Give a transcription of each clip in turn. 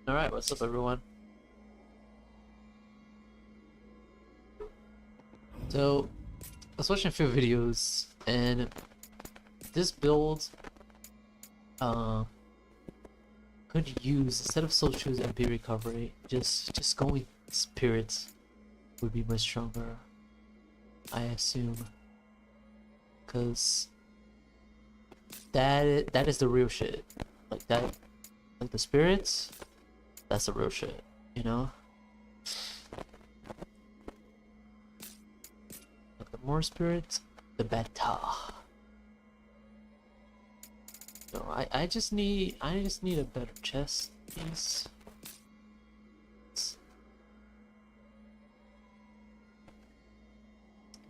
Alright, what's up everyone? So, I was watching a few videos, and this build could use, instead of soul shoes and MP recovery, just going spirits would be much stronger, I assume. Cause that is the real shit. Like the spirits, that's the real shit, you know? Like the more spirits, the better. So I just need a better chest piece.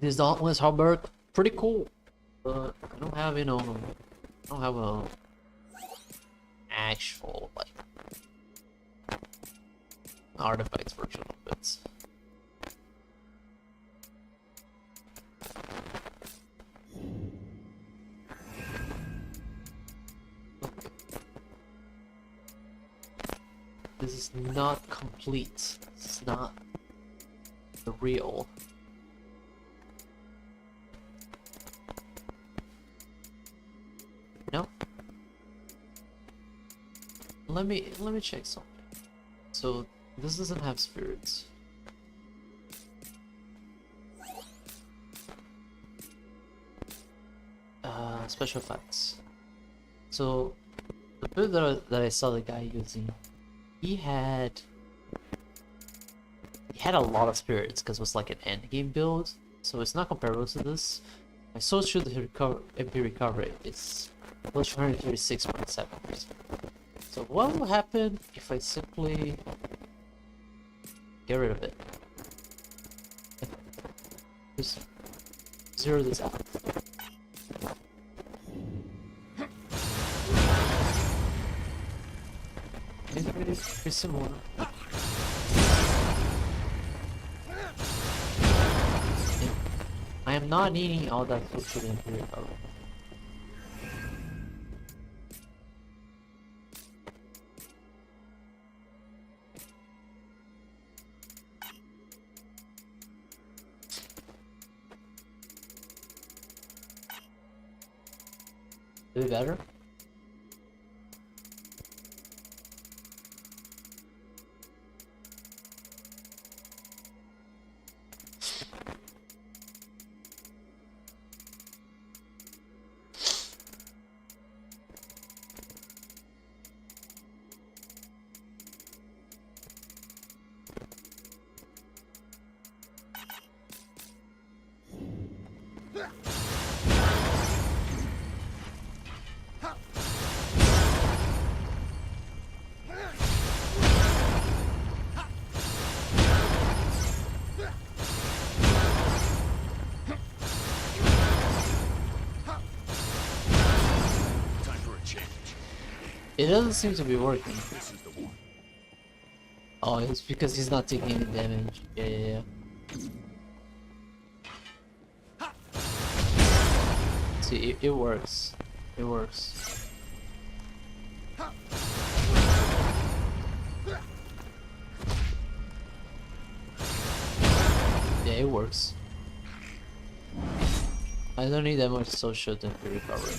This Dauntless Halberd, pretty cool, but I don't have, I don't have a actual like artifacts version of it. This is not complete. This is not the real. No. Let me check something. So this doesn't have spirits. Special effects. So the build that I saw the guy using, he had a lot of spirits because it was like an end game build, so it's not comparable to this. My soul should MP recovery is plus 236.7%. So what will happen if I simply get rid of it? Just zero this out. It's pretty similar. I am not needing all that food to MP recovery. Do it better? It doesn't seem to be working. Oh, it's because he's not taking any damage. Yeah. See, it works. It works. Yeah, it works. I don't need that much social to recover.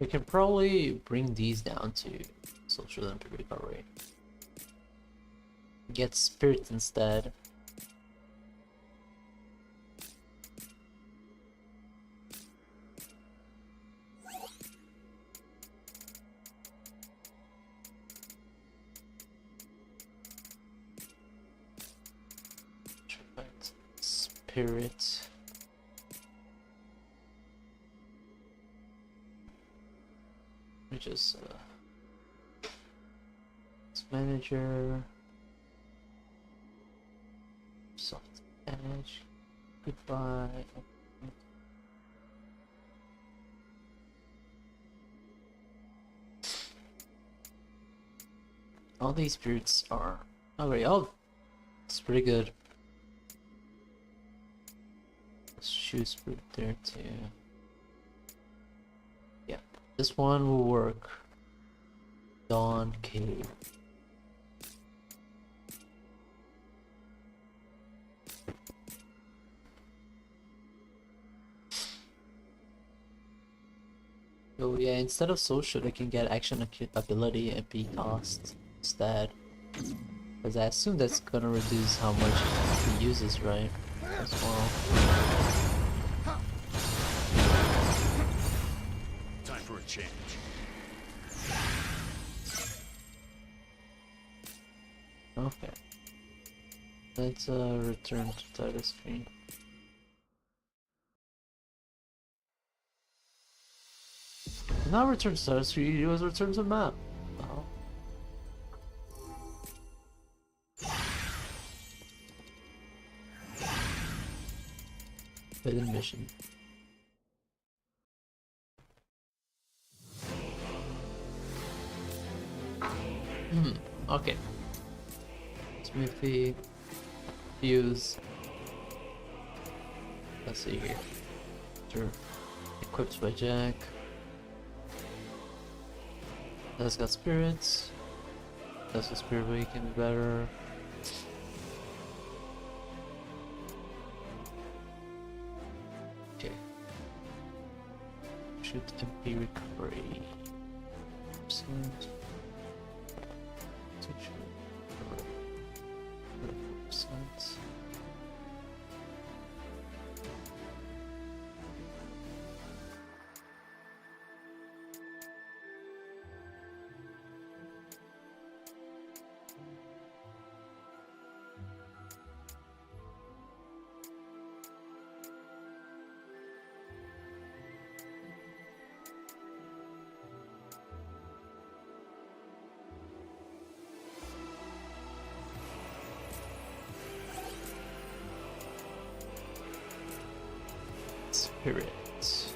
We can probably bring these down to social and recovery. Get spirit instead. Spirit. Manager. Soft edge. Goodbye. All these spirits are. Oh, great. Oh, it's pretty good. Shoe spirit there too. Yeah, this one will work. Dawn Cave. So yeah, instead of social, I can get action ability and B cost instead. Because I assume that's gonna reduce how much he uses, right? As well. Time for a change. Okay. Let's return to title screen. Not return to title screen, it was return to map. Oh. Hidden mission. Okay. Smithy. Fuse. Let's see here. Sure. Equipped by Jack. That's got spirits. That's a spirit way can be better. Okay. Shoot MP recovery. Percent. Percent. Spirits.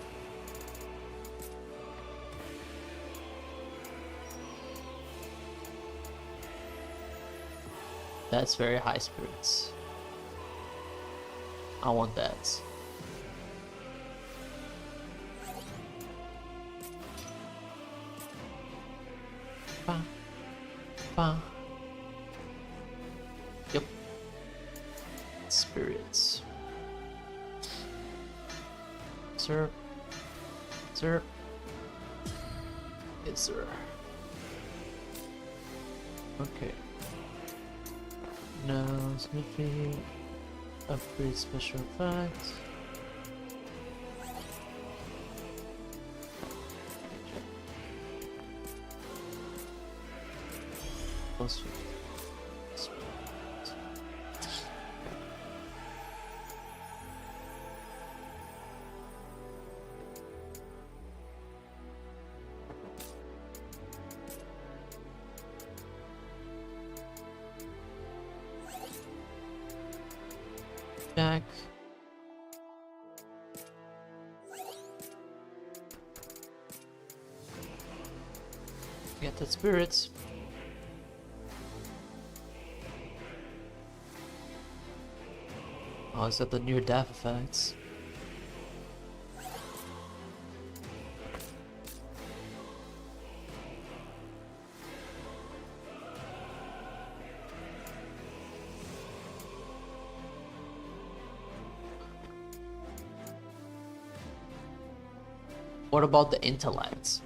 That's very high spirits. I want that. Ba. Ba. Yep. Spirits. Sir. Sir. Yes, sir. Okay. Now, Smithy. Upgrade special effects. Plus 50. Jack. Get the spirits. Oh, is that the near death effects? What about the intellect?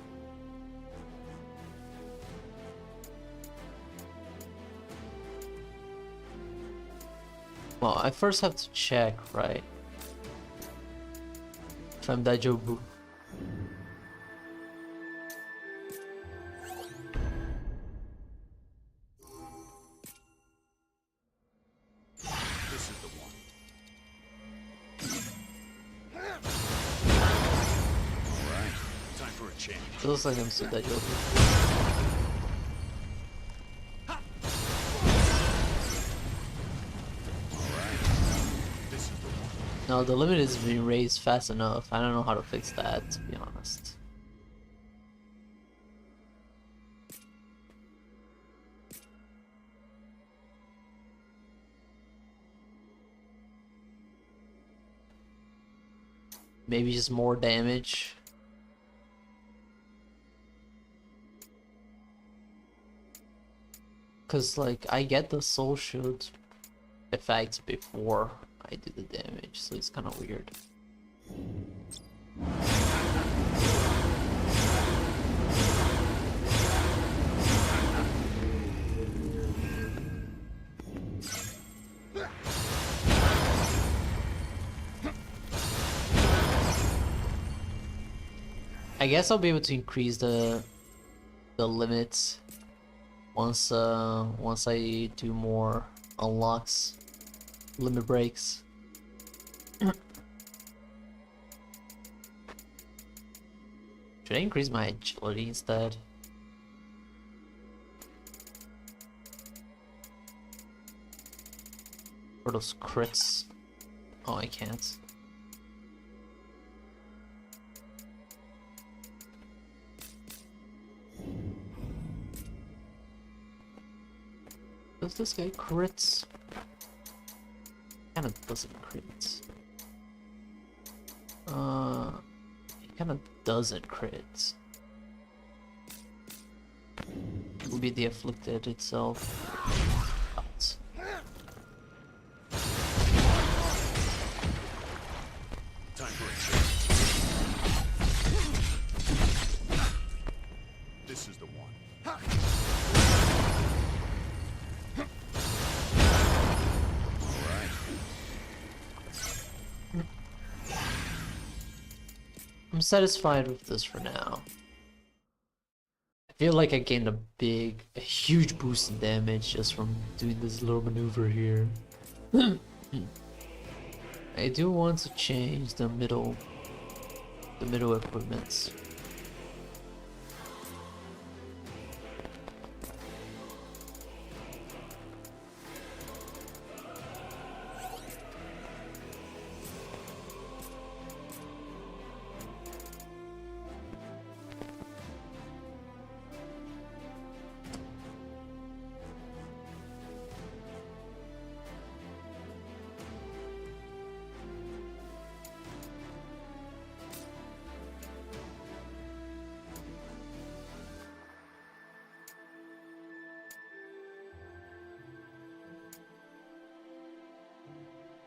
Well, I first have to check, right? If I'm Dajobu. This is the one. Alright, time for a change. It looks like I'm still Dajobu. No, the limit is being raised fast enough. I don't know how to fix that, to be honest. Maybe just more damage. Cause like I get the soul shield effect before I do the damage, so it's kind of weird. I guess I'll be able to increase the limits once I do more unlocks, limit breaks. Should I increase my agility instead? For those crits? Oh, I can't. Does this guy crits? Kinda doesn't crit. He kinda doesn't crit. It will be the afflicted itself. But Time for a change. This is the one. I'm satisfied with this for now. I feel like I gained a huge boost in damage just from doing this little maneuver here. I do want to change the middle equipments.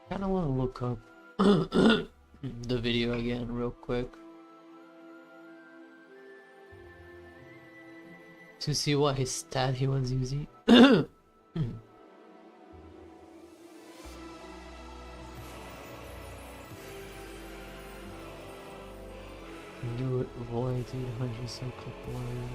I kinda wanna look up the video again real quick to see what his stat he was using. Do it, avoid 800 cycle one.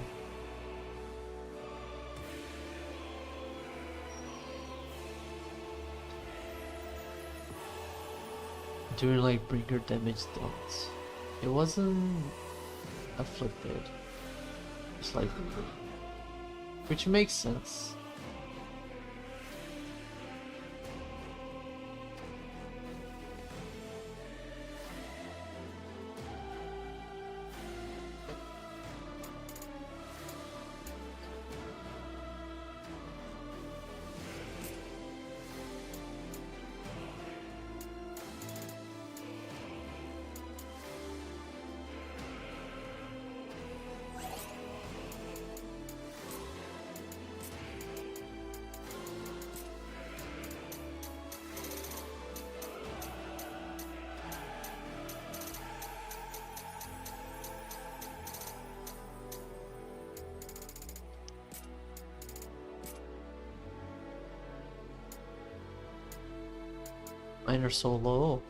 During like bringer damage dots. It wasn't afflicted. It's like, which makes sense. Mine are so low.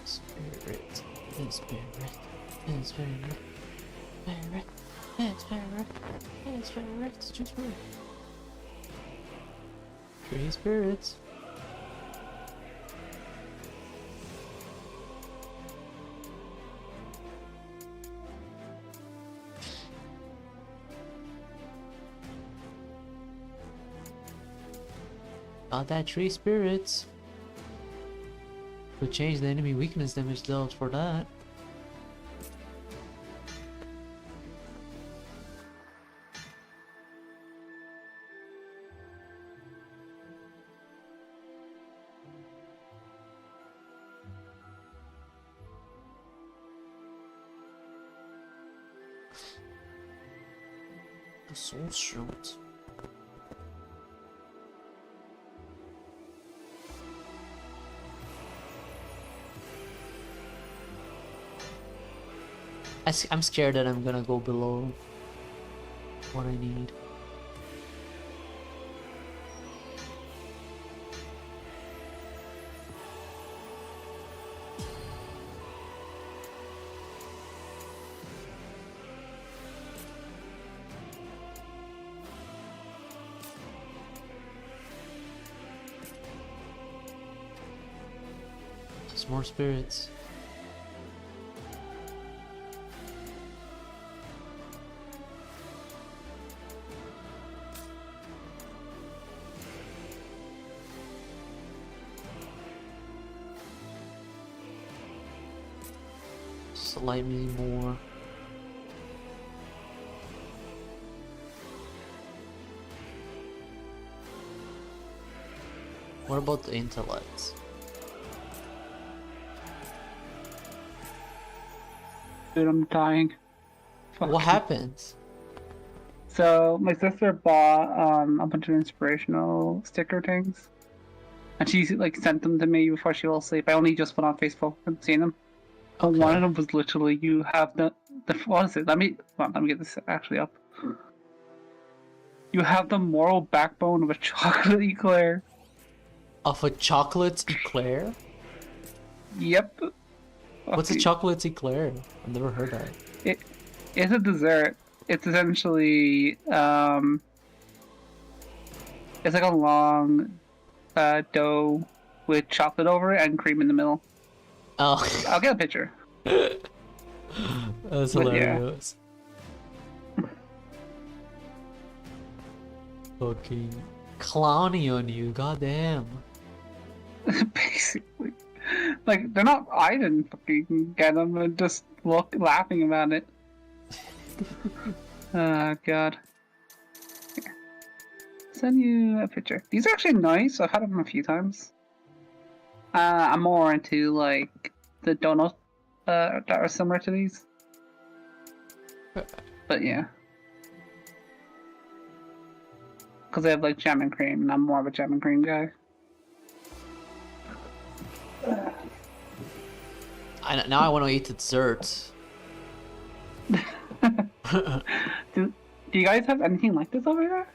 Spirit, Tree spirits. Got that 3 spirits. Could change the enemy weakness damage dealt for that. The soul shield. I'm scared that I'm gonna go below what I need. There's more spirits. Slightly more. What about the intellect? Dude, I'm dying. Fuck. What happened? So my sister bought a bunch of inspirational sticker things, and she like sent them to me before she fell asleep. I only just went on Facebook and seen them. And Okay. one of them was literally you have the what is it? Let me get this actually up. You have the moral backbone of a chocolate eclair. Of a chocolate eclair? Yep. What's a Fucking- chocolate eclair? I've never heard that. It's a dessert. It's essentially it's like a long dough with chocolate over it and cream in the middle. Oh, I'll get a picture. that's But yeah. hilarious. Fucking clowny on you, goddamn. Basically, like they're not. I didn't fucking get them. I just laughing about it. Oh god. Here. Send you a picture. These are actually nice. I've had them a few times. I'm more into like the donuts that are similar to these. But yeah. Because they have like jam and cream, and I'm more of a jam and cream guy. Now I want to eat the dessert. Do you guys have anything like this over there?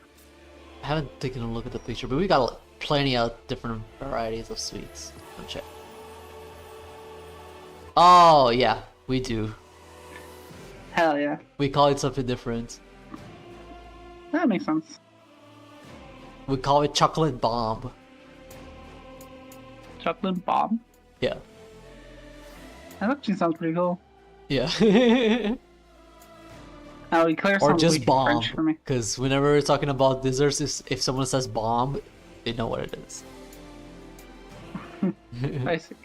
I haven't taken a look at the picture, but we got plenty of different varieties of sweets. Let me check. Oh, yeah, we do. Hell yeah. We call it something different. That makes sense. We call it chocolate bomb. Chocolate bomb. Yeah. That actually sounds pretty cool. Yeah. Oh, eclair Or sounds just way too bomb. French for me. Because whenever we're talking about desserts, if someone says bomb, they know what it is. I see.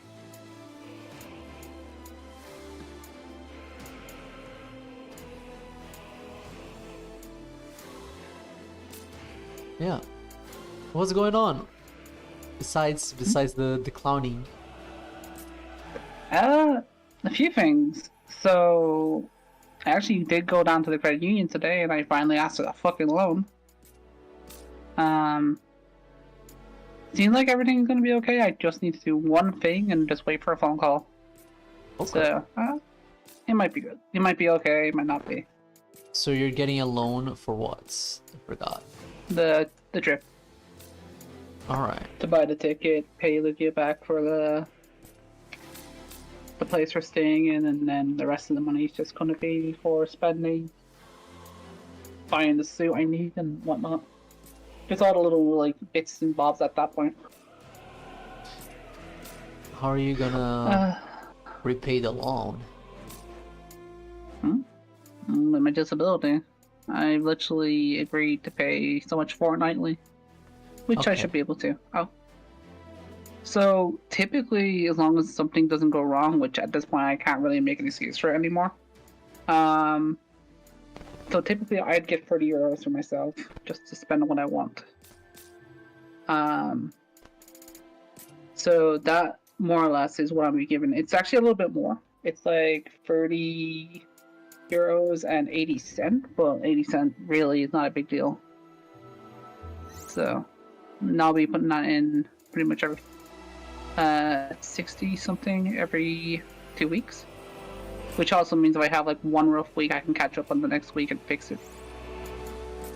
Yeah. What's going on? Besides the clowning. A few things. So, I actually did go down to the credit union today, and I finally asked for a fucking loan. Seems like everything's gonna be okay. I just need to do one thing and just wait for a phone call. Okay. So, it might be good. It might be okay. It might not be. So you're getting a loan for what? I forgot. The trip Alright. to buy the ticket, pay Lugia back for the place we're staying in, and then the rest of the money is just gonna be for spending, buying the suit I need and whatnot. Just all the little like bits and bobs at that point. How are you gonna repay the loan? With my disability, I literally agreed to pay so much fortnightly. which I Okay. should be able to. Oh. So typically, as long as something doesn't go wrong, which at this point I can't really make an excuse for it anymore. So typically I'd get 30 euros for myself just to spend on what I want. So that more or less is what I'm given. It's actually a little bit more. It's like 30 euros and 80 cents, but 80 cents really is not a big deal. So, and I'll be putting that in pretty much every 60 something every 2 weeks. Which also means if I have like one rough week, I can catch up on the next week and fix it.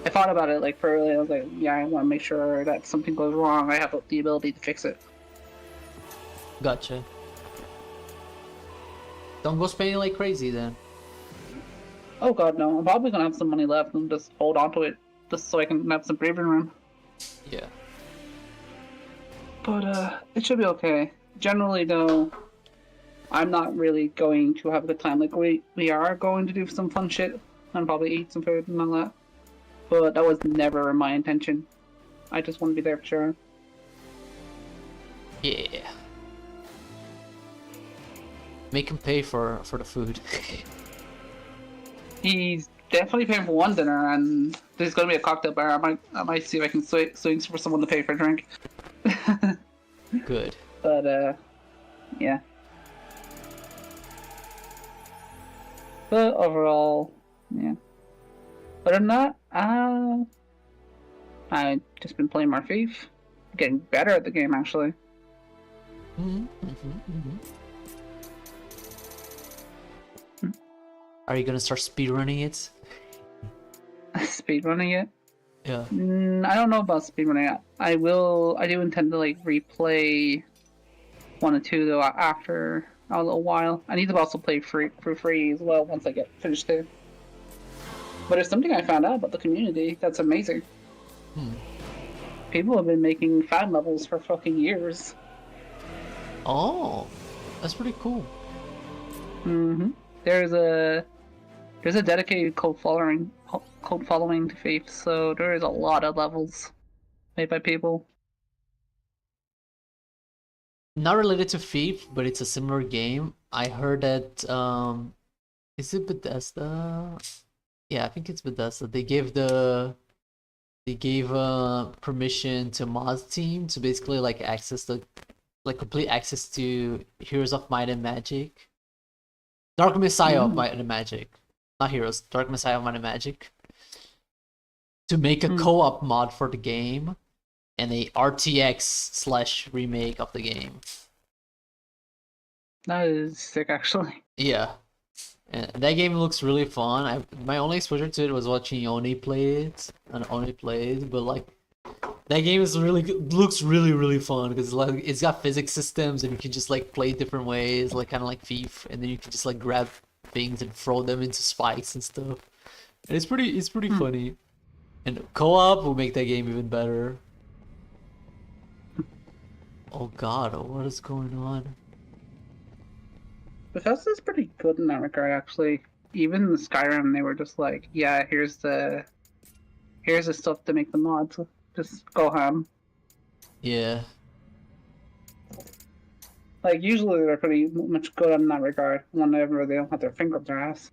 I thought about it like thoroughly. I was like, yeah, I want to make sure that something goes wrong. I have the ability to fix it. Gotcha. Don't go spending like crazy then. Oh god, no. I'm probably gonna have some money left and just hold on to it just so I can have some breathing room. Yeah. But it should be okay. Generally though, I'm not really going to have a good time. Like we are going to do some fun shit and probably eat some food and all that. But that was never my intention. I just want to be there for sure. Yeah. Make him pay for the food. He's definitely paying for one dinner, and there's gonna be a cocktail bar. I might see if I can swing for someone to pay for a drink. Good. But yeah. But overall, yeah. Other than that, I've just been playing more Thief. Getting better at the game, actually. Are you gonna start speedrunning it? Speedrunning it? Yeah. I don't know about speedrunning it. I do intend to like replay 1 and 2 though after a little while. I need to also play for free as well once I get finished too. But it's something I found out about the community that's amazing. People have been making fan levels for fucking years. Oh, that's pretty cool. There's a dedicated cult following to Faith, so there is a lot of levels made by people. Not related to Thief, but it's a similar game. I heard that is it Bethesda? Yeah, I think it's Bethesda. They gave permission to mods team to basically like complete access to Heroes of Might and Magic. Dark Messiah of Might and Magic. Not Heroes, Dark Messiah of Might and Magic. To make a co-op mod for the game and a RTX / remake of the game. That is sick, actually. Yeah. And that game looks really fun. My only exposure to it was watching Oni play it, but like that game is looks really fun because like it's got physics systems and you can just like play different ways, like kind of like Thief, and then you can just like grab things and throw them into spikes and stuff. And it's pretty funny. And co-op will make that game even better. Oh god, what is going on? Bethesda's pretty good in that regard, actually. Even in the Skyrim, they were just like, yeah, here's the stuff to make the mods. Just go ham. Yeah. Like, usually they're pretty much good in that regard, whenever they don't have their finger up their ass.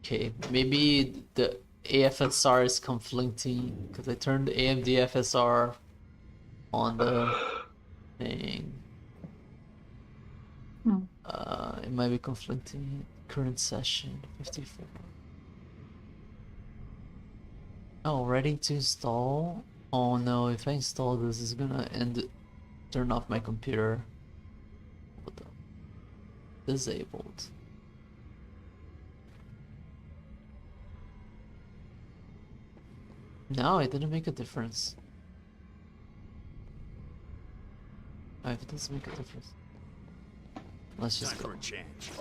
Okay, maybe the AFSR is conflicting because I turned AMD FSR on the thing. It might be conflicting. Current session 54. Oh, ready to install? Oh no, if I install this, it's gonna turn off my computer. What the? Disabled. No, it didn't make a difference. Oh, if it doesn't make a difference, let's just Time go. for a change.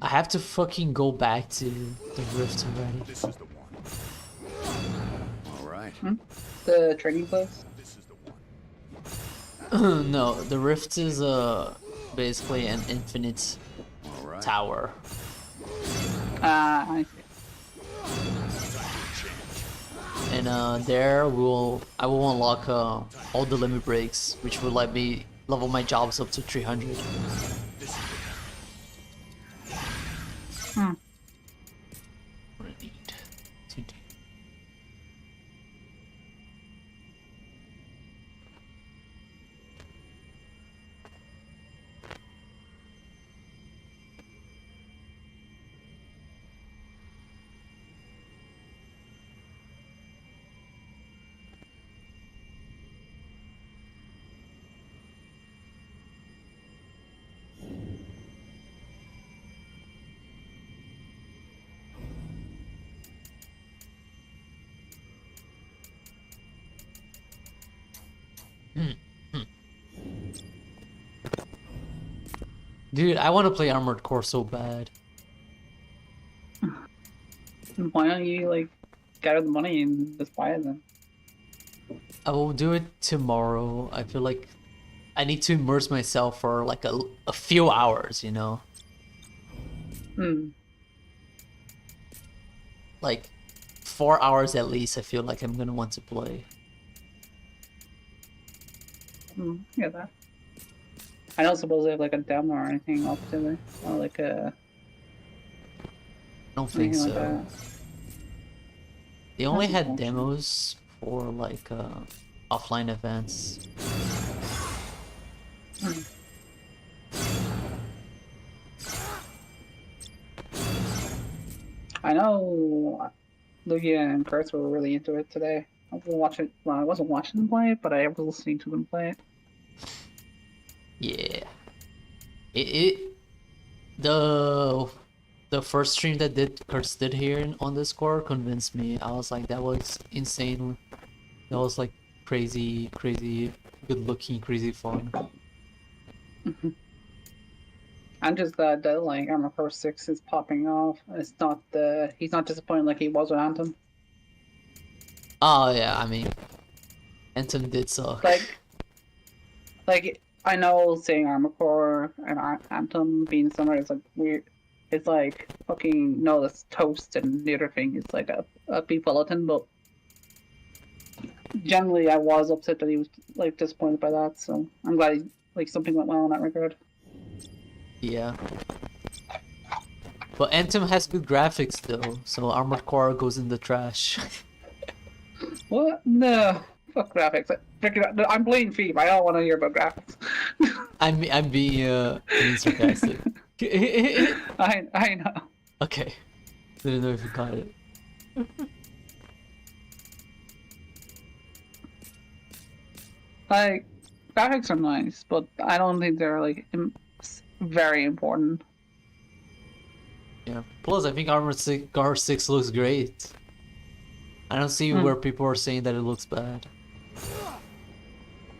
I have to fucking go back to the Rift already. This is the one. All right. The training place? This is the one. No, the Rift is basically an infinite All right. tower. I Ah, I see. And there I will unlock all the limit breaks, which will let me level my jobs up to 300. Hmm. What I need to do. Dude, I want to play Armored Core so bad. Why don't you like gather the money and just buy it then? I will do it tomorrow. I feel like I need to immerse myself for like a few hours, you know? Hmm. Like 4 hours at least. I feel like I'm gonna want to play. Yeah, that. I don't suppose they have like a demo or anything up to it, or like a I don't think anything like so. that. They only That's had unfortunate. demos for like offline events. I know Lugia and Kurtz were really into it today. I was watching. Well, I wasn't watching them play it, but I was listening to them play it. Yeah. It the first stream that Kurtz did here on Discord convinced me. I was like, that was insane. That was like crazy, good looking, crazy fun. And just that like Armor Core 6 is popping off. It's not he's not disappointed like he was with Anthem. Oh yeah, I mean, Anthem did suck. Like I know saying Armor Core and Anthem being similar is like weird. It's like fucking no, that's toast, and the other thing is like a beef bulletin. But generally, I was upset that he was like disappointed by that. So I'm glad like something went well in that regard. Yeah. But Anthem has good graphics though, so Armored Core goes in the trash. What? No. Fuck graphics. I'm playing Thief. I don't want to hear about graphics. I'm being sarcastic. I know. Okay. Didn't know if you caught it. Like graphics are nice, but I don't think they're like very important. Yeah. Plus, I think Armor 6 looks great. I don't see where people are saying that it looks bad.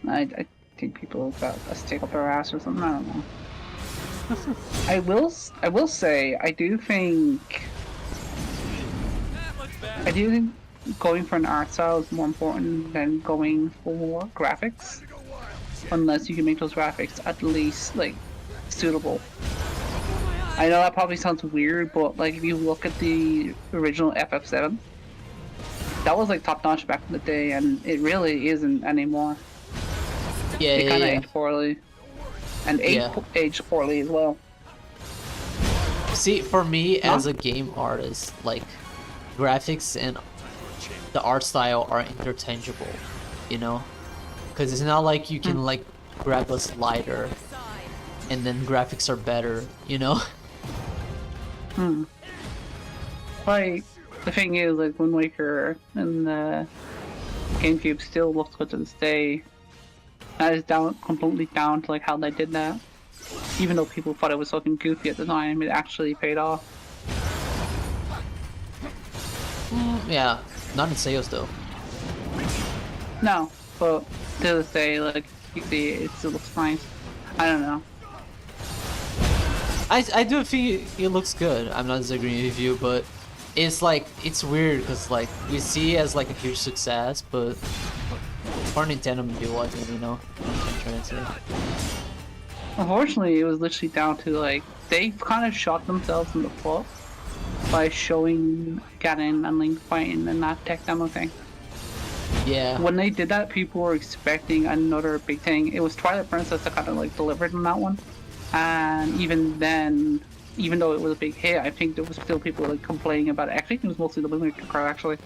I think people got a stick up their ass or something. I don't know. I will say I do think going for an art style is more important than going for graphics, unless you can make those graphics at least like suitable. I know that probably sounds weird, but like if you look at the original FF7, that was like top notch back in the day, and it really isn't anymore. Yeah, It kind of yeah. aged poorly, and aged poorly as well. See, for me as a game artist, like graphics and the art style are interchangeable, you know? Because it's not like you can like grab a slider and then graphics are better, you know? Like the thing is, like Wind Waker and the GameCube still looks good to this day. That is completely down to like how they did that. Even though people thought it was fucking goofy at the time, it actually paid off. Yeah, not in sales though. No, but to this day, like you see, it still looks nice. I don't know. I do think it looks good. I'm not disagreeing with you, but it's like it's weird because like we see it as like a huge success, but for Nintendo maybe it wasn't, you know? I'm trying to say. Unfortunately, it was literally down to like they kind of shot themselves in the foot by showing Ganon and Link fighting in that tech demo thing. Yeah. When they did that, people were expecting another big thing. It was Twilight Princess that kind of like delivered on that one, and even then, even though it was a big hit, I think there was still people like complaining about it. I think it was mostly the Lunar crowd actually.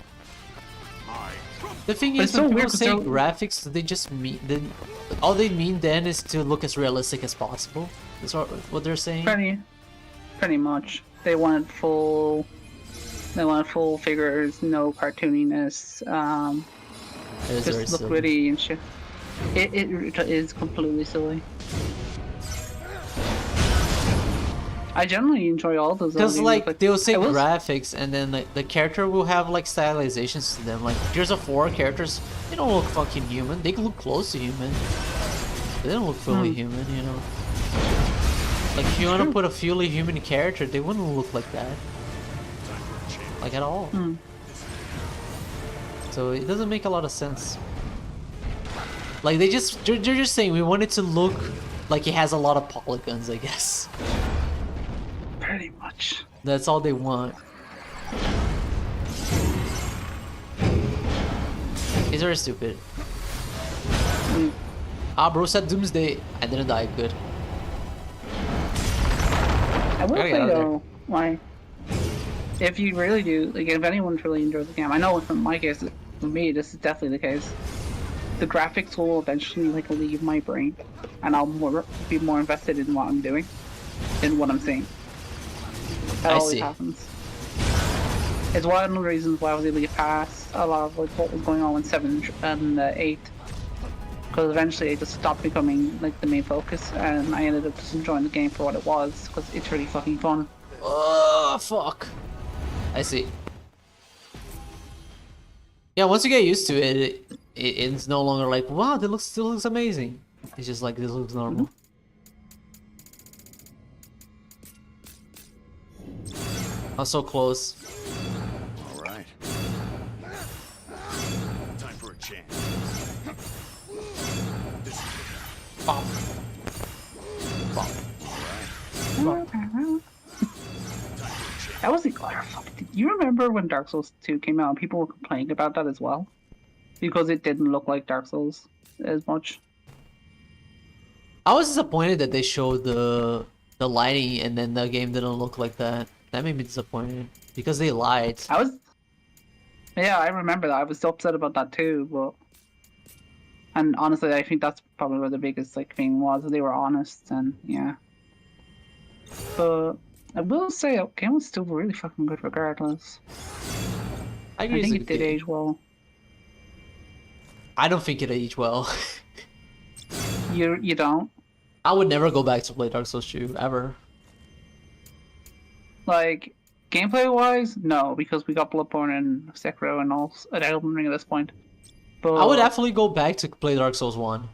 The thing But is, it's so when people weird 'cause say they're- graphics, they just mean then all they mean then is to look as realistic as possible. That's what they're saying. Pretty much. They wanted full figures, no cartooniness. It is very Just look silly. witty and shit. It is completely silly. I generally enjoy all those. Because like they'll say I will- graphics, and then like the character will have like stylizations to them. Like Gears of War characters, they don't look fucking human. They look close to human. They don't look fully human, you know. Like if you want to put a fully human character, they wouldn't look like that. Like at all. So it doesn't make a lot of sense. Like they're just saying we want it to look like it has a lot of polygons, I guess. Pretty much. That's all they want. It's very stupid. Ah, bro said Doomsday. I didn't die. Good. I will Gotta say get out of there. though, like, if you really do, like, if anyone really enjoys the game, I know from my case, for me, this is definitely the case. The graphics will eventually like leave my brain, and I'll be more invested in what I'm doing, in what I'm seeing. That I always see. happens. It's one of the reasons why I was able to get past a lot of like what was going on in 7 and 8. Because eventually it just stopped becoming like the main focus, and I ended up just enjoying the game for what it was, because it's really fucking fun. Oh, fuck. I see. Yeah, once you get used to it, it's no longer like, wow, this still looks amazing. It's just like, this looks normal. I'm so close. All right. Time for a chance. Bop. Bop. That was the other fuck. Did you remember when Dark Souls 2 came out and people were complaining about that as well? Because it didn't look like Dark Souls as much. I was disappointed that they showed the lighting and then the game didn't look like that. That made me disappointed because they lied. Yeah, I remember that. I was so upset about that too, but... And honestly, I think that's probably where the biggest like thing was. They were honest, and yeah. But I will say, the game was still really fucking good regardless. I I agree. think it's a it good did game. age well. I don't think it aged well. You don't? I would never go back to play Dark Souls 2 ever. Like, gameplay wise, no, because we got Bloodborne and Sekiro and all at Elden Ring at this point. But I would definitely go back to play Dark Souls 1,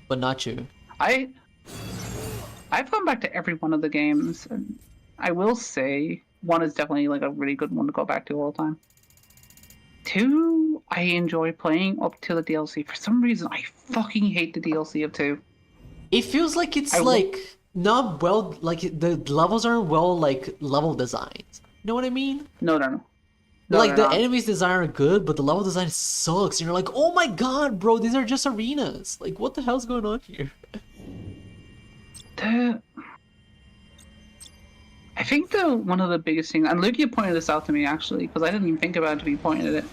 but not you. I've gone back to every one of the games, and I will say 1 is definitely like a really good one to go back to all the time. 2, I enjoy playing up to the DLC. For some reason, I fucking hate the DLC of 2. It feels like it's like not well, like the levels aren't well like level designed. You know what I mean? No. Like they're the not. enemies design are good, but the level design sucks. And you're like, oh my god, bro, these are just arenas. Like, what the hell's going on here? I think one of the biggest things, and Lugia pointed this out to me actually, because I didn't even think about it until he pointed at it.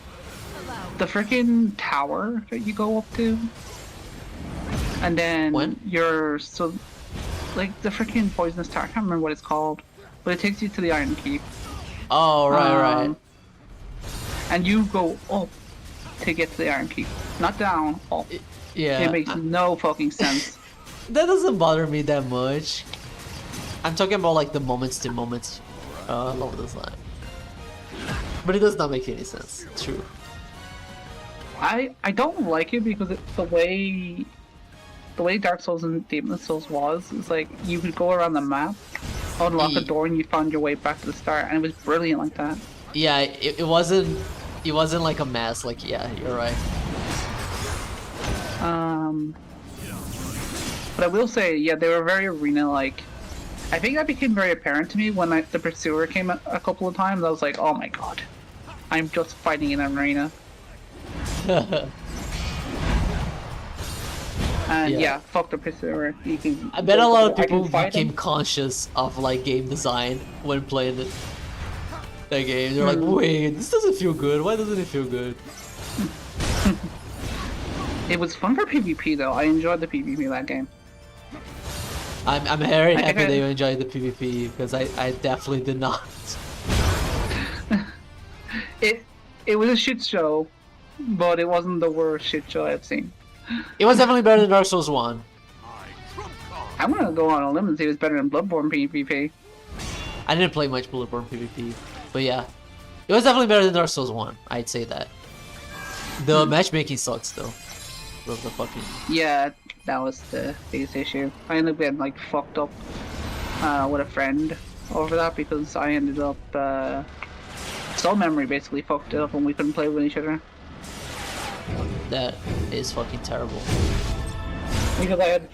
The freaking tower that you go up to, and then When? you're so, like the freaking poisonous tower. I can't remember what it's called, but it takes you to the Iron Keep. Oh, right. And you go up to get to the Iron Keep, not down. Up. Yeah. It makes no fucking sense. That doesn't bother me that much. I'm talking about like the moments to moments level design. But it does not make any sense. True. I don't like it because the way Dark Souls and Demon Souls was is like you could go around the map, unlock a door, and you found your way back to the start, and it was brilliant like that. Yeah, it wasn't like a mess. Like, yeah, you're right. But I will say, yeah, they were very arena-like. I think that became very apparent to me when the Pursuer came a couple of times. I was like, oh my god, I'm just fighting in an arena. And yeah, fuck the Pursuer. You can. I bet a lot of I can people fight became him. conscious of like game design when playing that game. They're like, wait, this doesn't feel good. Why doesn't it feel good? It was fun for PvP though. I enjoyed the PvP of that game. I'm very I think happy that you enjoyed the PvP because I definitely did not. It was a shit show, but it wasn't the worst shit show I've seen. It was definitely better than Dark Souls 1. I'm gonna go on a limb and say it was better than Bloodborne PvP. I didn't play much Bloodborne PvP, but yeah. It was definitely better than Dark Souls 1, I'd say that. The matchmaking sucks though. The fucking... Yeah, that was the biggest issue. I ended up getting like fucked up with a friend over that because I ended up soul memory basically fucked it up and we couldn't play with each other. That is fucking terrible. Because I had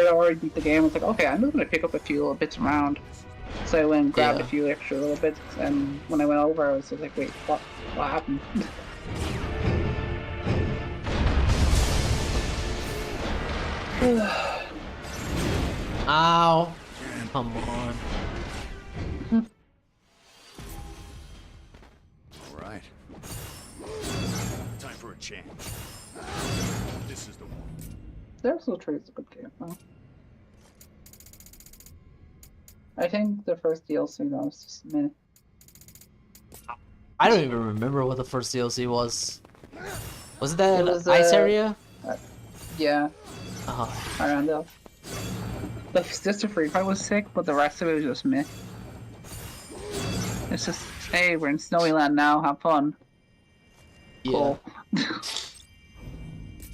already beat the game. I was like, okay, I'm just gonna pick up a few little bits around. So I went and grabbed a few extra little bits, and when I went over, I was just like, wait, what happened? Ow! Come on. All right. Time for a change. This is the one. Dark Souls 3 is a good game, though. I think the first DLC though was just meh. I don't even remember what the first DLC was. Was it that It was, ice area? Yeah, Uh-huh. around there. The Sister Free fight was sick, but the rest of it was just meh. It's just, hey, we're in Snowy Land now, have fun. Yeah. Cool.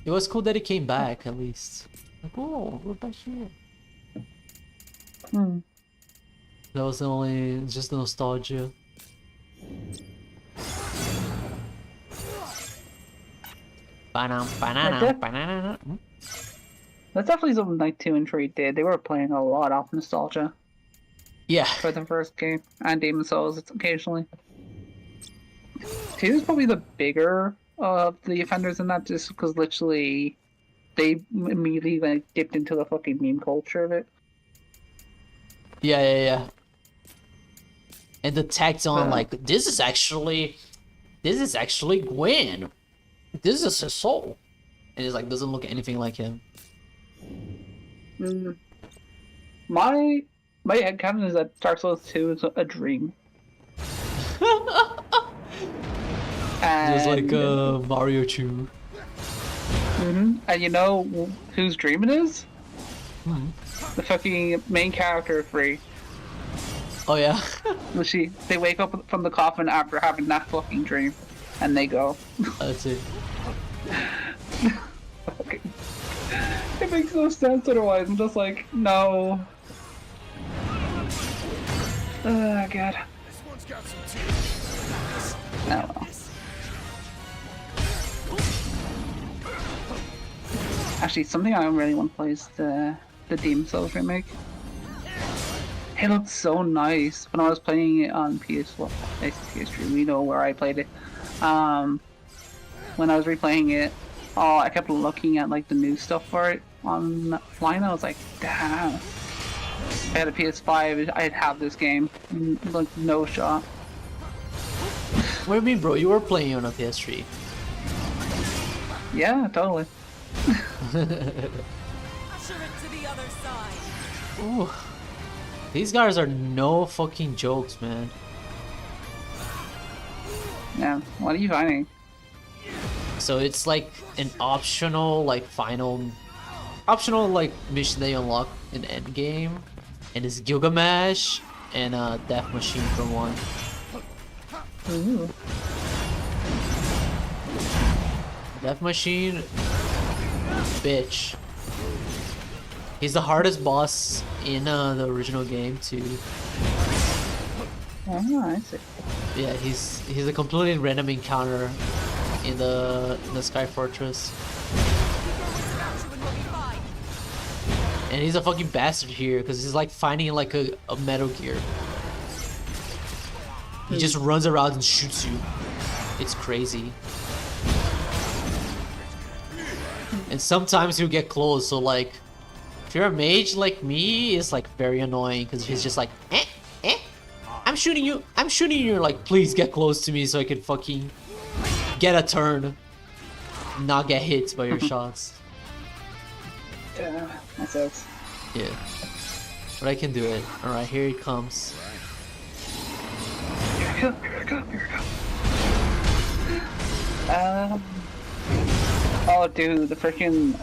It was cool that it came back, at least. Like, oh, we're back here. That was just the nostalgia. Banana. That's definitely something like 2 and 3 did. They were playing a lot off nostalgia Yeah. for the first game, and Demon Souls occasionally. 2 is probably the bigger of the offenders in that, just because literally they immediately like dipped into the fucking meme culture of it. Yeah. And the tagged on like, this is actually Gwen. This is his soul. And it's like, doesn't look anything like him. My headcanon is that Dark Souls 2 is a dream. Just like Mario Chu. And you know whose dream it is? The fucking main character, Free. Oh yeah. They wake up from the coffin after having that fucking dream, and they go. That's it. It makes no sense otherwise. I'm just like, no. Oh god. This one's got some teeth. Oh well. Actually, something I really want to play is the Demon Souls remake. It looked so nice when I was playing it on PS3. We know where I played it. When I was replaying it, I kept looking at like the new stuff for it online. I was like, damn. If I had a PS5, I'd have this game. Like, no shot. What do you mean, bro? You were playing on a PS3. Yeah, totally. Usher it to the other side. Ooh. These guys are no fucking jokes, man. Yeah, what are you finding? So it's like an optional like mission that you unlock in endgame, and it's Gilgamesh and Death Machine from 1. Ooh. Death Machine, bitch. He's the hardest boss in the original game too. Oh, I see. Yeah, he's a completely random encounter in the Sky Fortress. And he's a fucking bastard here because he's like fighting like a Metal Gear. He just runs around and shoots you. It's crazy. And sometimes he'll get close, so like, if you're a mage like me, it's like very annoying because he's just like, I'm shooting you, like, please get close to me so I can fucking get a turn. Not get hit by your shots. Yeah, that sucks. Yeah. But I can do it. Alright, here he comes. Here we go. Oh, dude, the freaking.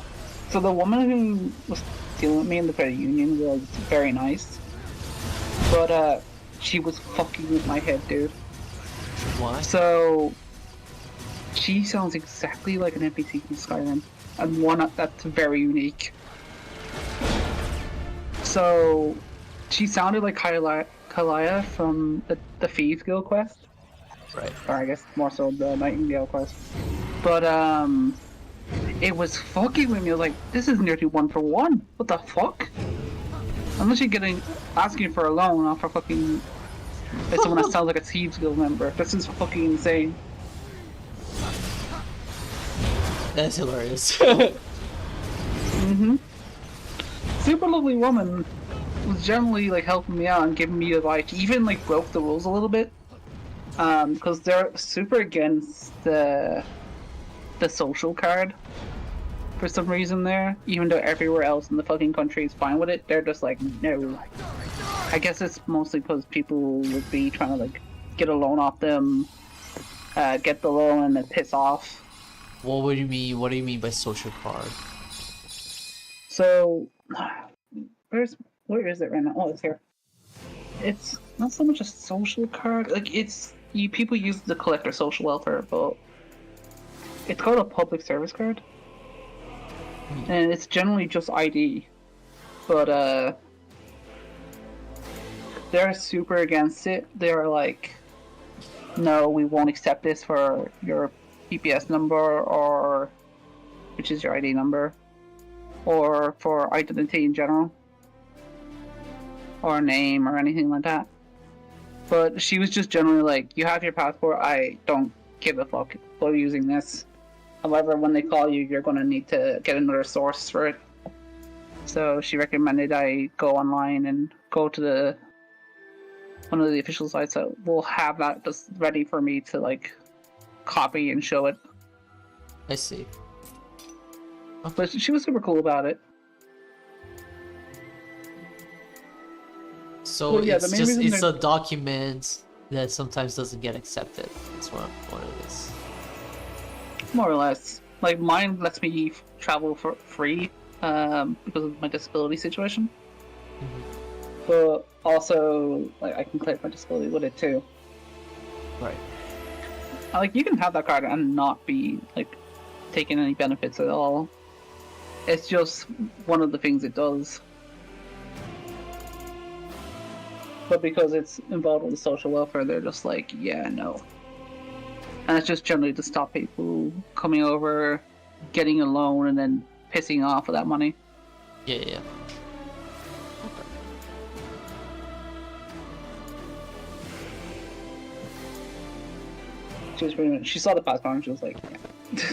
So the woman who was dealing with me in the credit union was very nice. But, she was fucking with my head, dude. Why? So. She sounds exactly like an NPC in Skyrim. And one that's very unique. So. She sounded like Kalia from the Thieves Guild quest. Right. Or I guess more so the Nightingale quest. But, it was fucking with me. I was like, this is nearly 1-for-1. What the fuck? I'm literally asking for a loan off a fucking... It's someone that sounds like a Thieves Guild member. This is fucking insane. That's hilarious. Mm-hmm. Super lovely woman was generally like helping me out and giving me advice. Even like broke the rules a little bit. Because they're super against the social card for some reason there, even though everywhere else in the fucking country is fine with it. They're just like, no. I guess it's mostly because people would be trying to like get a loan off them, get the loan and then piss off. What do you mean? What do you mean by social card? So, where is it right now? Oh, it's here. It's not so much a social card. Like people use the collector social welfare, but it's called a public service card. And it's generally just ID. But they're super against it. They're like, no, we won't accept this for your PPS number, or which is your ID number, or for identity in general, or name or anything like that. But she was just generally like, you have your passport, I don't give a fuck about using this. However, when they call you, you're going to need to get another source for it. So she recommended I go online and go to one of the official sites that will have that just ready for me to like copy and show it. I see. Okay. But she was super cool about it. So Well, yeah, it's the main just reason it's a document that sometimes doesn't get accepted. That's what it is. More or less. Like, mine lets me travel for free because of my disability situation. Mm-hmm. But also, like, I can claim my disability with it too. Right. Like, you can have that card and not be, like, taking any benefits at all. It's just one of the things it does. But because it's involved with the social welfare, they're just like, yeah, no. And it's just generally to stop people coming over, getting a loan, and then pissing off with that money. Yeah. Okay. She was pretty much, she saw the passport and she was like, yeah.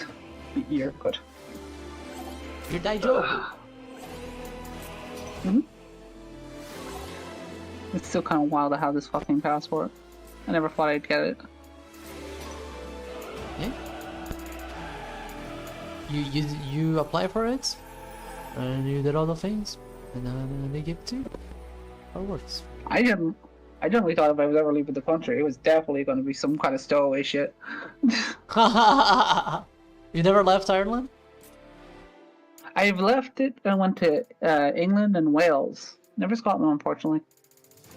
You're good. You're Daijobu. Mm-hmm. It's still kind of wild to have this fucking passport. I never thought I'd get it. Yeah. You apply for it, and you did all the things, and then they give it to you. How it works. I generally thought if I was ever leaving the country, it was definitely going to be some kind of stowaway shit. You never left Ireland? I've left it and went to England and Wales. Never Scotland, unfortunately.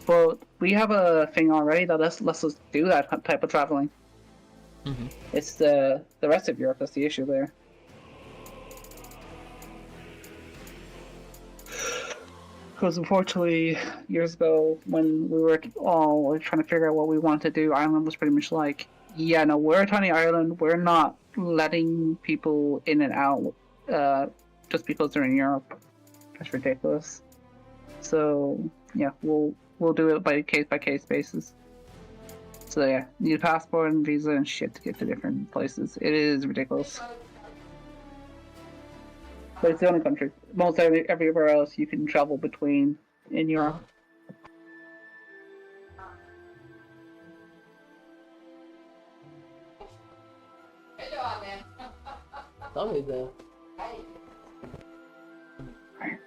But we have a thing already that lets us do that type of traveling. Mm-hmm. It's the rest of Europe that's the issue there. Because unfortunately, years ago, when we were all trying to figure out what we wanted to do, Ireland was pretty much like, yeah, no, we're a tiny island. We're not letting people in and out just because they're in Europe. That's ridiculous. So yeah, we'll do it by case basis. So yeah, need a passport and visa and shit to get to different places. It is ridiculous. But it's the only country. Most everywhere else you can travel between in Europe. Probably the.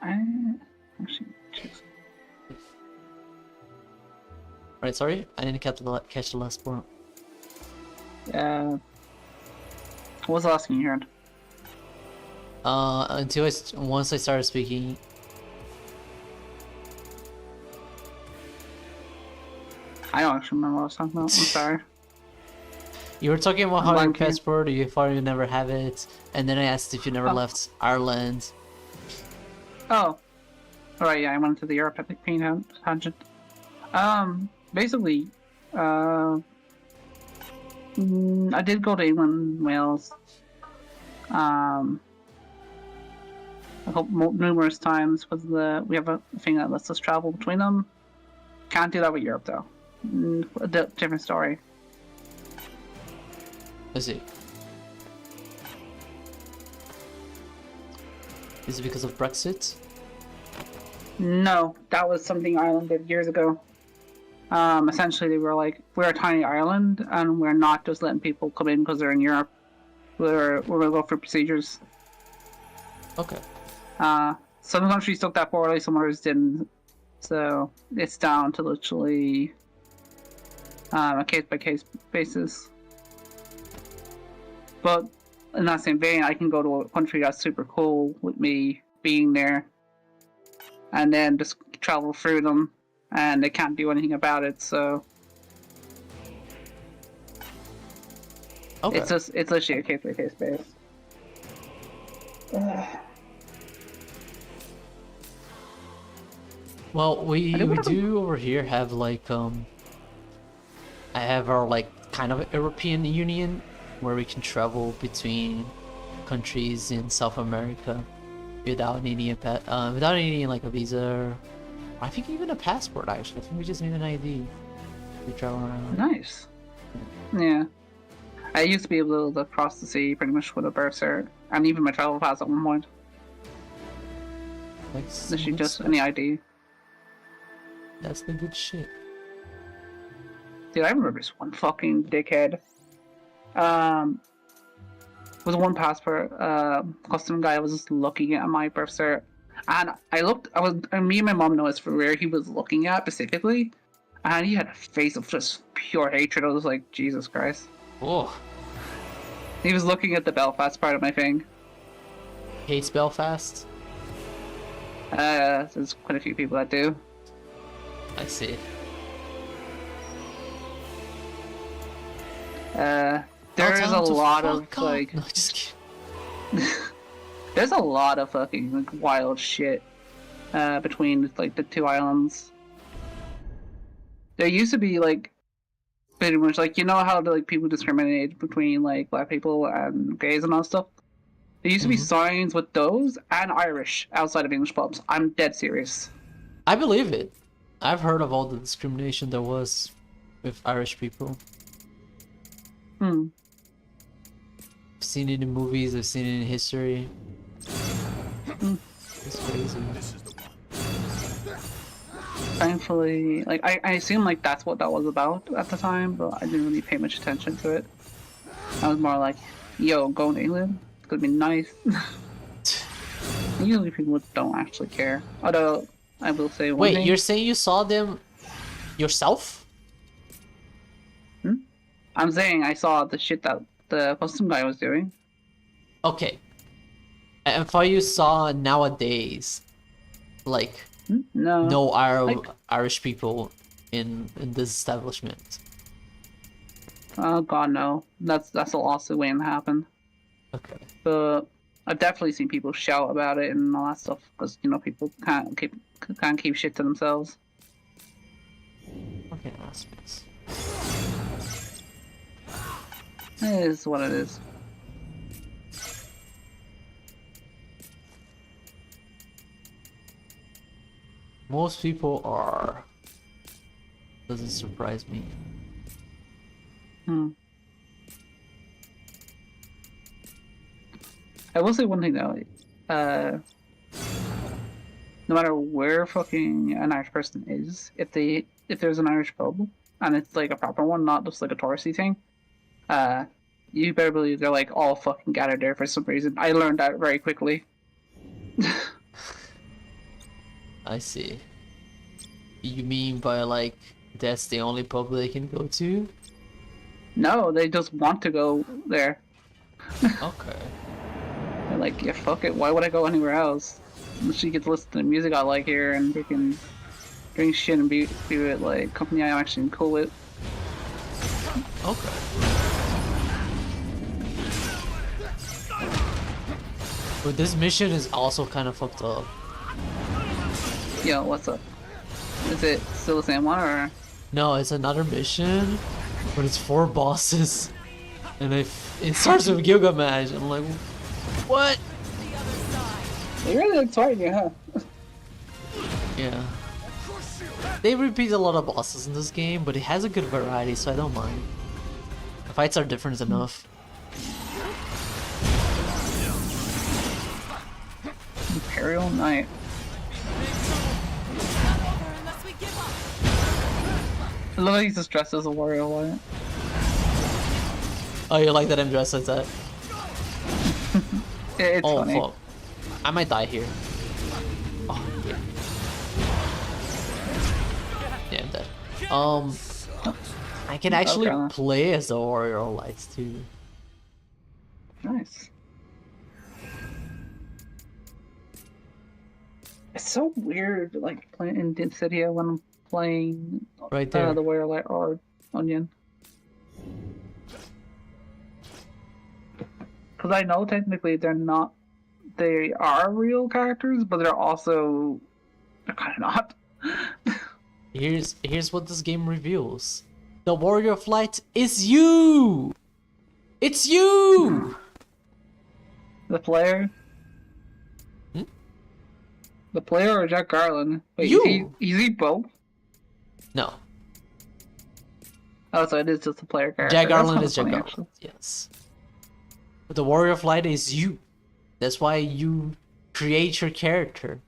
I actually choose. Right, sorry, I didn't catch the last part. What was the last thing you heard? Until once I started speaking. I don't actually remember what I was talking about. I'm sorry. You were talking about I'm how your blanking. passport, you thought you never have it, and then I asked if you never left Ireland. Oh, right. Yeah, I went to the Europe Epic Pain tangent. Basically, I did go to England, Wales. I hope numerous times because we have a thing that lets us travel between them. Can't do that with Europe though. A different story. Is it? Is it because of Brexit? No, that was something Ireland did years ago. Essentially, they were like, we're a tiny island, and we're not just letting people come in because they're in Europe. We're gonna go for procedures. Okay. Some countries took that poorly, some others didn't. So it's down to literally a case-by-case basis. But in that same vein, I can go to a country that's super cool with me being there, and then just travel through them, and they can't do anything about it. So Okay. it's literally a case-by-case basis. Well, we do whatever- do over here have like I have our like kind of European Union where we can travel between countries in South America without needing like a visa. I think even a passport actually. I think we just need an ID to travel around. Nice. Yeah. I used to be able to cross the sea pretty much with a birth cert, and even my travel pass at one point. Like, Literally just any ID. That's the good shit. Dude, I remember this one fucking dickhead. Was one passport custom guy was just looking at my birth cert, and me and my mom noticed for where he was looking at specifically, and he had a face of just pure hatred. I was like, Jesus Christ. Oh, He was looking at the Belfast part of my thing. hates Belfast. There's quite a few people that do. I see. There's a Tell him to lot of fuck off. like, No, just kidding. there's a lot of fucking like wild shit between like the two islands. There used to be like pretty much like, you know how like people discriminate between like black people and gays and all that stuff. There used to be signs with those and Irish outside of English pubs. I'm dead serious. I believe it. I've heard of all the discrimination there was with Irish people. Hmm. I've seen it in movies, I've seen it in history. It's crazy. This is the one. Thankfully, like I assume like that's what that was about at the time, but I didn't really pay much attention to it. I was more like, yo, going to England, it's gonna be nice. Usually people don't actually care. Although I will say one Wait, thing. you're saying you saw them yourself? I'm saying I saw the shit that the custom guy was doing. Okay. I thought you saw nowadays, like, No. no like- Irish people in this establishment. Oh god, no. That's a lawsuit waiting to happen. Okay. But I've definitely seen people shout about it and all that stuff because people can't keep shit to themselves. Okay, aspects. It is what it is. Most people are. Doesn't surprise me. Hmm. I will say one thing though. No matter where fucking an Irish person is, if there's an Irish pub and it's like a proper one, not just like a touristy thing, you better believe they're like all fucking gathered there for some reason. I learned that very quickly. I see. You mean by like that's the only pub they can go to? No, they just want to go there. Okay. They're like, yeah, fuck it. Why would I go anywhere else? She gets to listen to the music I like here and we can drink shit and be with like company I'm actually cool with. Okay. But this mission is also kind of fucked up. Yo, what's up? Is it still the same one or? No, it's another mission, but it's 4 bosses, and it starts with Gilgamesh. I'm like, what? The other side. They really like fighting you, huh? Yeah. They repeat a lot of bosses in this game, but it has a good variety, so I don't mind. The fights are different enough. Imperial Knight. Not over unless we give up. I love how he's just dressed as a warrior warrior. Oh, you like that I'm dressed as that? It's Oh, funny. fuck. I might die here. Oh, yeah. Yeah, I'm dead. I can actually Okay. play as the warrior all lights too. Nice. It's so weird, like playing in Dissidia when I'm playing Right there. the Warrior Light or Onion. Because I know technically they are real characters, but they're kind of not. Here's what this game reveals. The warrior of light is you! It's you! The player? Hmm? The player or Jack Garland? Wait, You! is he both? No. Oh, so it is just the player character. Jack That's Garland kinda is Jack funny, Garland. actually. Yes. But the warrior of light is you. That's why you create your character.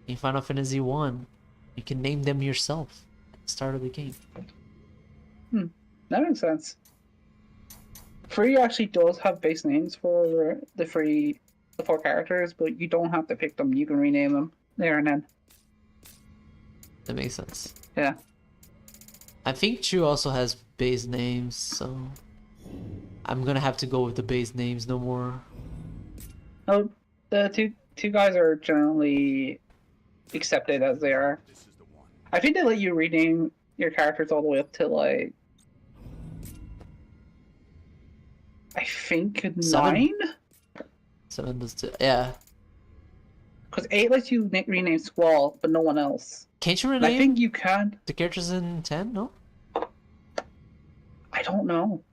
In Final Fantasy 1, you can name them yourself at the start of the game. That makes sense. Free actually does have base names for the 4 characters, but you don't have to pick them. You can rename them there and then. That makes sense. Yeah. I think Chu also has base names, so I'm gonna have to go with the base names no more. Oh, the two guys are generally accepted as they are. This is the one. I think they let you rename your characters all the way up to like I think 9, 7 does 2. Yeah. because 8 lets you rename Squall, but no one else. Can't you And I rename think you can. the characters in 10? No? I don't know.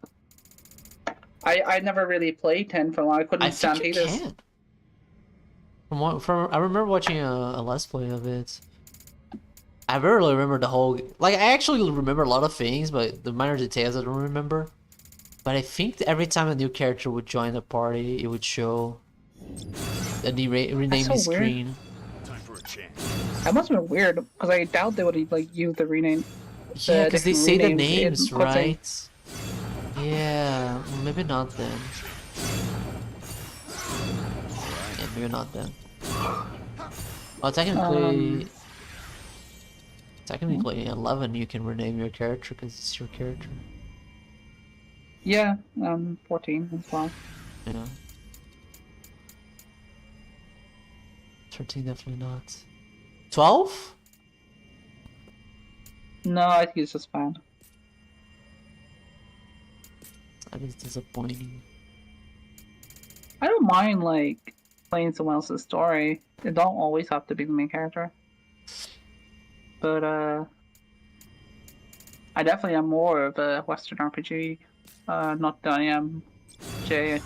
I never really played 10 for long. I couldn't I stand think you Titus. can. From I remember watching a Let's Play of it. I rarely remember the whole... Like, I actually remember a lot of things, but the minor details I don't remember. But I think that every time a new character would join the party, it would show a renaming so weird. screen. Time for a chance. That must have been weird, because I doubt they would like use the rename. Yeah, because they say the renames in names, Quetzal. right? Yeah, maybe not then. Yeah, maybe not then. Well, technically 11 you can rename your character because it's your character. Yeah, 14 as well. You know. 13 definitely not. 12? No, I think it's just fine. That is disappointing. I don't mind like playing someone else's story. It don't always have to be the main character. But I definitely am more of a Western RPG. Not that I am J.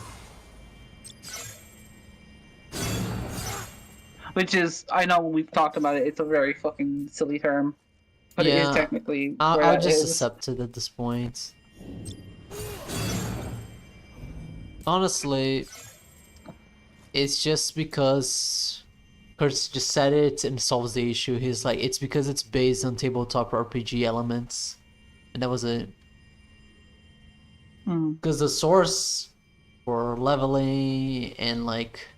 which is, I know we've talked about it, it's a very fucking silly term, but it is Yeah, technically I'll, where I'll that just is. accept it at this point. Honestly, it's just because Kurtz just said it and solves the issue. He's like, it's because it's based on tabletop RPG elements, and that was it. Hmm. Because the source for leveling and like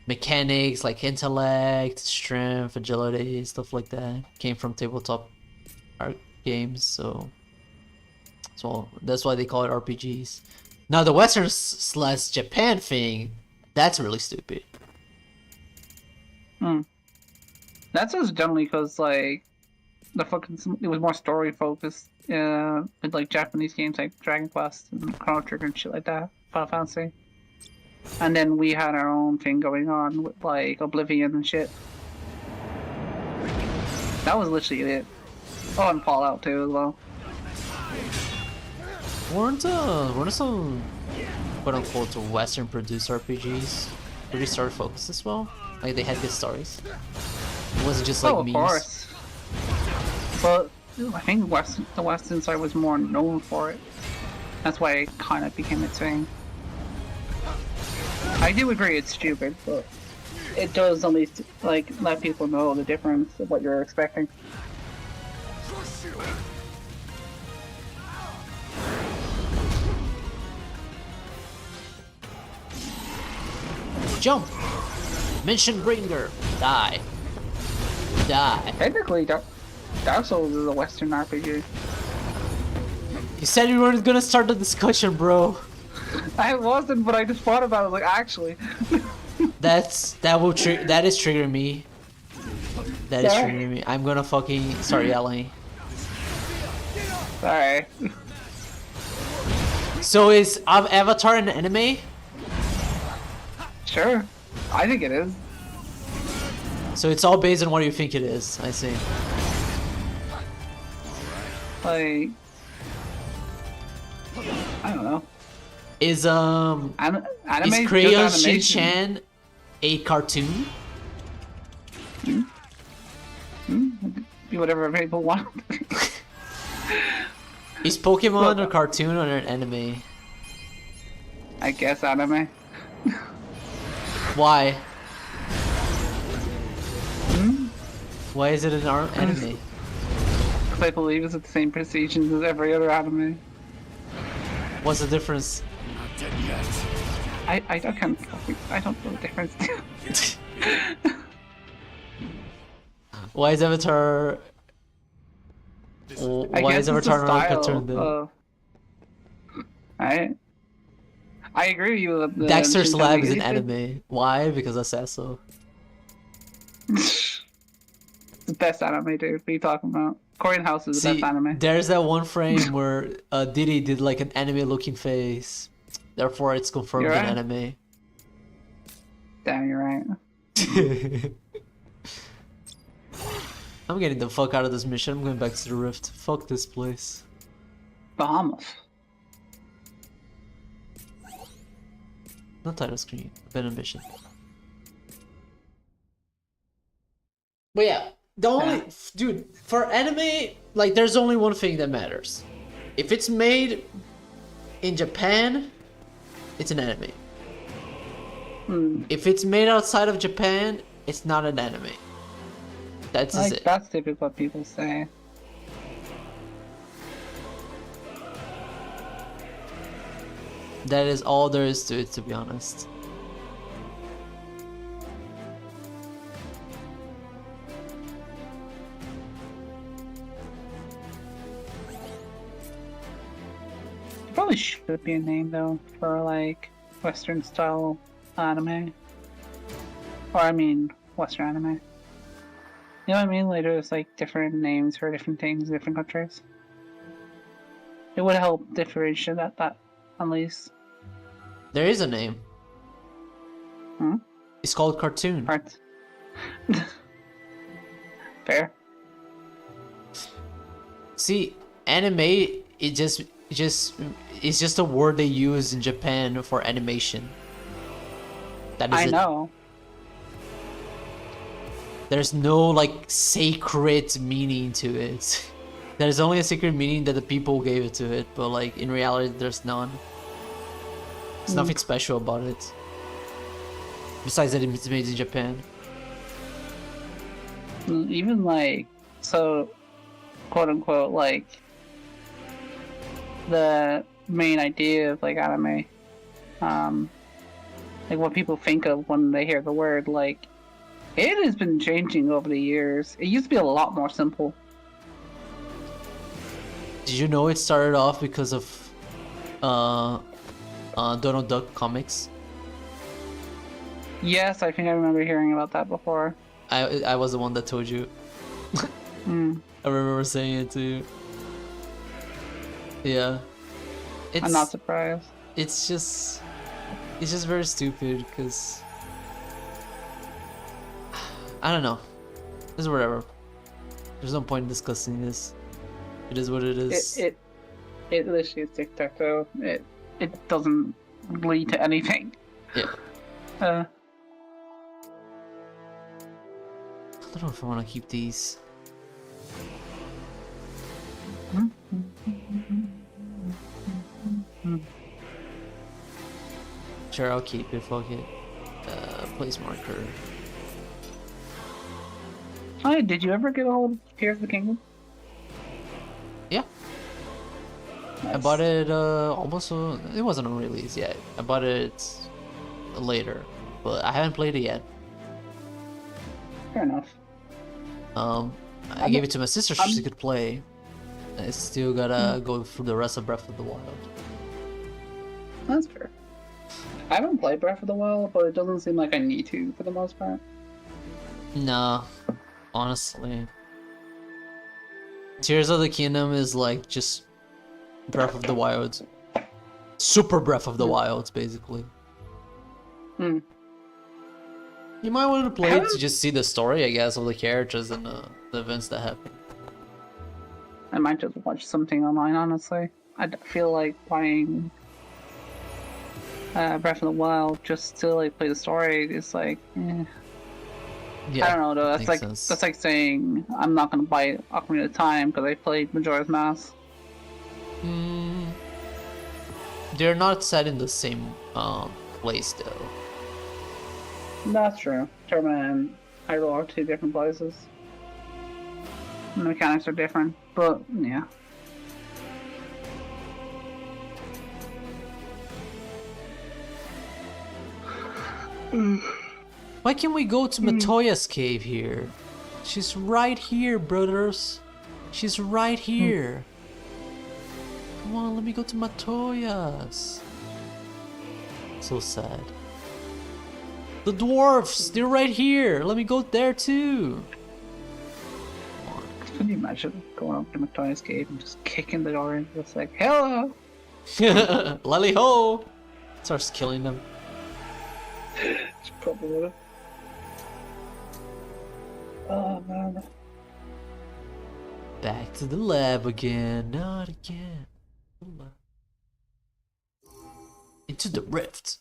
mechanics like intellect, strength, agility, stuff like that came from tabletop art games. So that's why they call it RPGs. Now the Western slash Japan thing, that's really stupid. That's just generally because, like, it was more story focused, with like Japanese games like Dragon Quest and Chrono Trigger and shit like that, Final Fantasy. And then we had our own thing going on with like Oblivion and shit. That was literally it. Oh, and Fallout too as well. Weren't some quote unquote Western produced RPGs pretty story focused as well? Like they had good stories. It wasn't just like Oh, of memes. course. But I think the Western side was more known for it. That's why it kind of became its thing. I do agree it's stupid, but it does at least like let people know the difference of what you're expecting. Jump! Mission Bringer! Die! Die! Technically, Dark Souls is a Western RPG. You said you weren't gonna start the discussion, bro. I wasn't, but I just thought about it. Like, actually, That is triggering me. That is Sorry. triggering me. I'm gonna fucking start yelling. sorry. So is Avatar an anime? Sure, I think it is. So it's all based on what you think it is. I see. Like, I don't know. Is Anime is Crayon Shin-chan a cartoon? Be whatever people want. Is Pokemon a cartoon or an anime? I guess anime. Why? Why is it an anime? Because I believe it's the same precision as every other anime. What's the difference? Not dead yet. I don't know the difference. Why is Avatar? This I Why guess is Avatar it's not a the cartoon style then? I agree with you. With the Dexter's Lab is an Shinigami. anime. Why? Because I said so. It's the best anime, dude. What are you talking about? Korean House is the See, best anime. there's that one frame where Diddy did like an anime-looking face. Therefore, it's confirmed You're an right. anime. Damn, you're right. I'm getting the fuck out of this mission. I'm going back to the Rift. Fuck this place. Bahamas. Not title screen. Abandoned mission. But yeah, the only dude for anime, like, there's only one thing that matters. If it's made in Japan, it's an anime. If it's made outside of Japan, it's not an anime. That's Like, it. that's typically what people say. That is all there is to it, to be honest. There probably should be a name though for like Western style anime. Or I mean Western anime. You know what I mean? Like there's like different names for different things in different countries. It would help differentiate that at least. There is a name. Hmm? It's called cartoon. Parts. Fair. See, anime, it's just a word they use in Japan for animation. That is I it. know. There's no like sacred meaning to it. There's only a secret meaning that the people gave it to it, but like in reality there's none. There's nothing special about it. Besides that it's made in Japan. Even like, so, quote unquote, like, the main idea of like anime, like what people think of when they hear the word, like, it has been changing over the years. It used to be a lot more simple. Did you know it started off because of Donald Duck comics? Yes, I think I remember hearing about that before. I was the one that told you. Mm. I remember saying it to you. Yeah. I'm not surprised. It's just very stupid because I don't know. It's whatever. There's no point in discussing this. It is what it is. It literally is tic-tac-toe. It doesn't lead to anything. Yeah. Uh, I don't know if I want to keep these. Sure, I'll keep it. Fuck it. Place marker. Hi, did you ever get a hold of Tears of the Kingdom? Yeah. I Nice. bought it almost. It wasn't on release yet. I bought it later, but I haven't played it yet. Fair enough. I gave it to my sister so she could play. I still gotta go through the rest of Breath of the Wild. That's fair. I haven't played Breath of the Wild, but it doesn't seem like I need to for the most part. Nah, honestly. Tears of the Kingdom is like just Breath of the Wild. Super Breath of the Wild, basically. Hmm. You might want to play it to just see the story, I guess, of the characters and the events that happen. I might just watch something online, honestly. I feel like playing Breath of the Wild just to like play the story is like, Yeah, I don't know though. makes sense. That's like saying I'm not gonna buy Ocarina of Time because I played Majora's Mask. They're not set in the same place though. That's true. Terma and Hyrule are two different places. The mechanics are different, but yeah. Why can't we go to Matoya's cave here? She's right here, brothers. She's right here. Come on, let me go to Matoya's. So sad. The dwarfs, they're right here. Let me go there too. Can you imagine going up to Matoya's cave and just kicking the door in? Just like, hello! Lally ho! Starts killing them. It's probably would. Oh man. Back to the lab again, not again. Into the rift.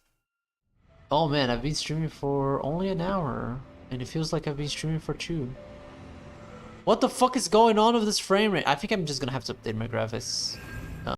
Oh man, I've been streaming for only an hour, and it feels like I've been streaming for 2. What the fuck is going on with this frame rate? I think I'm just gonna have to update my graphics.